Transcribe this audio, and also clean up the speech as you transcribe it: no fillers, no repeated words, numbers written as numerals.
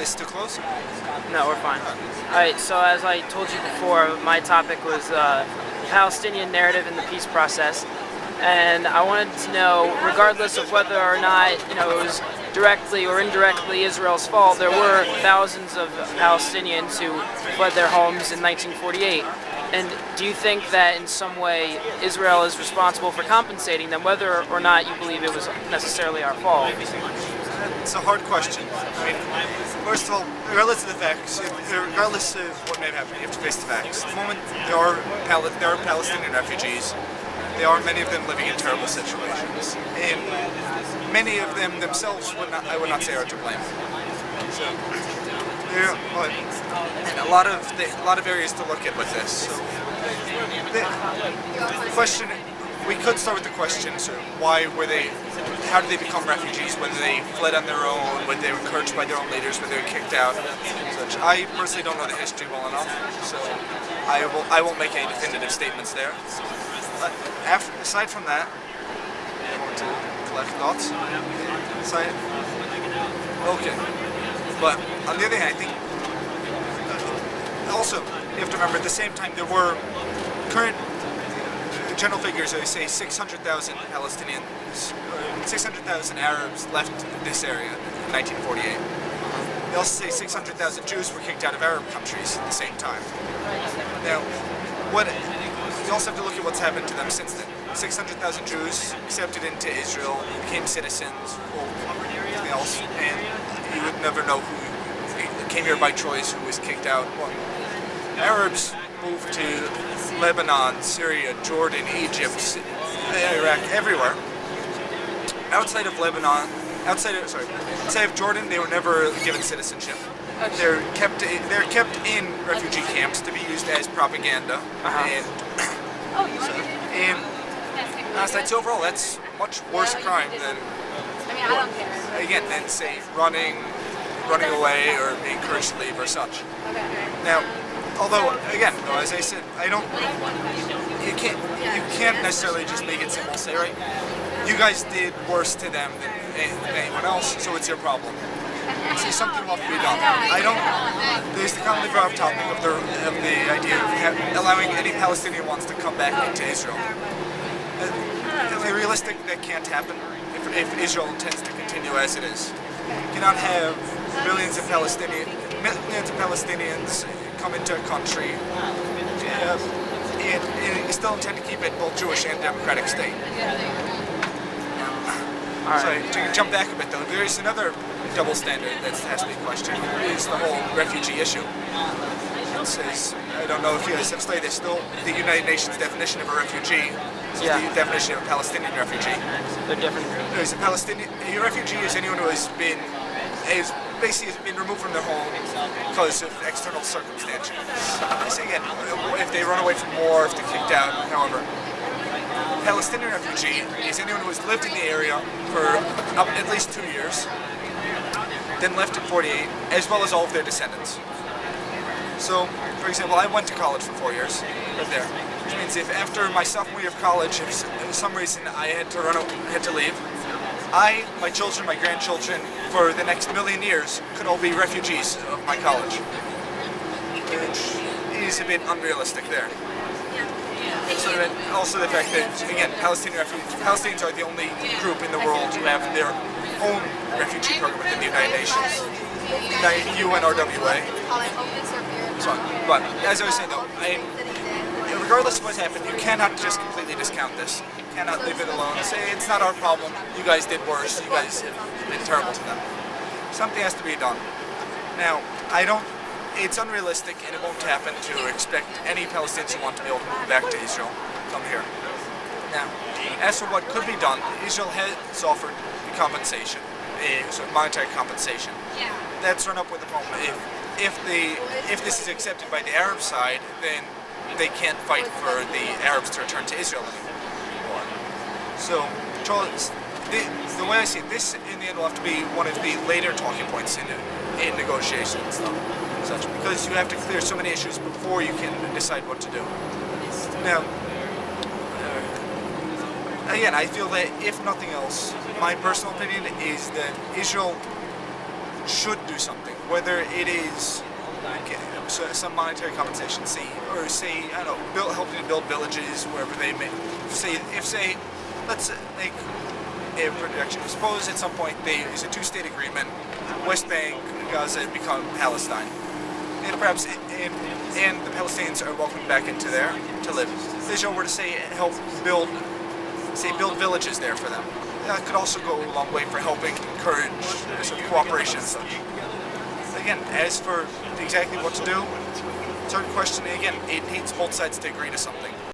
this too close? No, we're fine. Alright, so as I told you before, my topic was Palestinian narrative in the peace process. And I wanted to know, regardless of whether or not, it was directly or indirectly Israel's fault, there were thousands of Palestinians who fled their homes in 1948. And do you think that in some way Israel is responsible for compensating them, whether or not you believe it was necessarily our fault? It's a hard question. I mean, first of all, regardless of the facts, regardless of what may have happened, you have to face the facts. At the moment, there are Palestinian refugees. There are many of them living in terrible situations, and many of them themselves I would not say are to blame. So, and a lot of areas to look at with this. So, the question, we could start with the question: so how did they become refugees? Whether they fled on their own, whether they were encouraged by their own leaders, whether they were kicked out, such. I personally don't know the history well enough, so I won't make any definitive statements there. Aside from that, I want to collect thoughts. Okay. But on the other hand, I think also you have to remember at the same time there were current general figures. They say 600,000 Palestinians, 600,000 Arabs left this area in 1948. They also say 600,000 Jews were kicked out of Arab countries at the same time. Now, you also have to look at what's happened to them since then. 600,000 Jews accepted into Israel, became citizens, or anything else, and you would never know who came here by choice, who was kicked out. Well, Arabs moved to Lebanon, Syria, Jordan, Egypt, Iraq, everywhere. Outside of Lebanon, outside of Jordan, they were never given citizenship. They're kept in refugee camps to be used as propaganda, and I'd say overall that's much worse crime than than say running away or being encouraged to leave or such. Now, although again, as I said, you can't necessarily just make it simple. Say, right, you guys did worse to them than anyone else, so it's your problem. See, something will have to be done. There's the commonly brought up topic of the idea of allowing any Palestinian ones to come back into Israel. Realistic, that can't happen if Israel intends to continue as it is. You cannot have millions of Palestinians come into a country and you still intend to keep it both Jewish and democratic state. Sorry, to jump back a bit though, there is another double standard that has to be questioned, is the whole refugee issue. It says, I don't know if you guys have studied this, the United Nations definition of a refugee is the definition of a Palestinian refugee. They're different. There's a refugee is anyone who has been removed from their home because of external circumstances. Again, if they run away from war, if they're kicked out, however. Palestinian refugee is anyone who has lived in the area for at least 2 years, then left in 48, as well as all of their descendants. So, for example, I went to college for 4 years, right there. Which means if after my sophomore year of college, if for some reason I had to leave, my children, my grandchildren, for the next million years, could all be refugees of my college. Which is a bit unrealistic there. Also the fact that, again, Palestinians are the only group in the world who have their own refugee program within the United Nations, UNRWA. But as I was saying though, regardless of what's happened, you cannot just completely discount this. You cannot leave it alone and say it's not our problem, you guys did worse, you guys have been terrible to them. Something has to be done. Now, it's unrealistic and it won't happen to expect any Palestinians who want to be able to move back to Israel come here. Now, as for what could be done, Israel has offered compensation, sort of monetary compensation. That's run up with the problem. If this is accepted by the Arab side, then they can't fight for the Arabs to return to Israel anymore. So, the way I see it, this in the end will have to be one of the later talking points in negotiations and stuff, such, because you have to clear so many issues before you can decide what to do. Now, again, I feel that if nothing else, my personal opinion is that Israel should do something. whether it is some monetary compensation, I don't know, helping to build villages wherever they may. Let's make a projection. Suppose at some point there's a two-state agreement, West Bank, Gaza become Palestine, and perhaps and the Palestinians are welcomed back into there to live. Israel were to help build villages there for them. That could also go a long way for helping encourage sort of cooperation and such. Again, as for exactly what to do, it's a hard question. Again, it needs both sides to agree to something.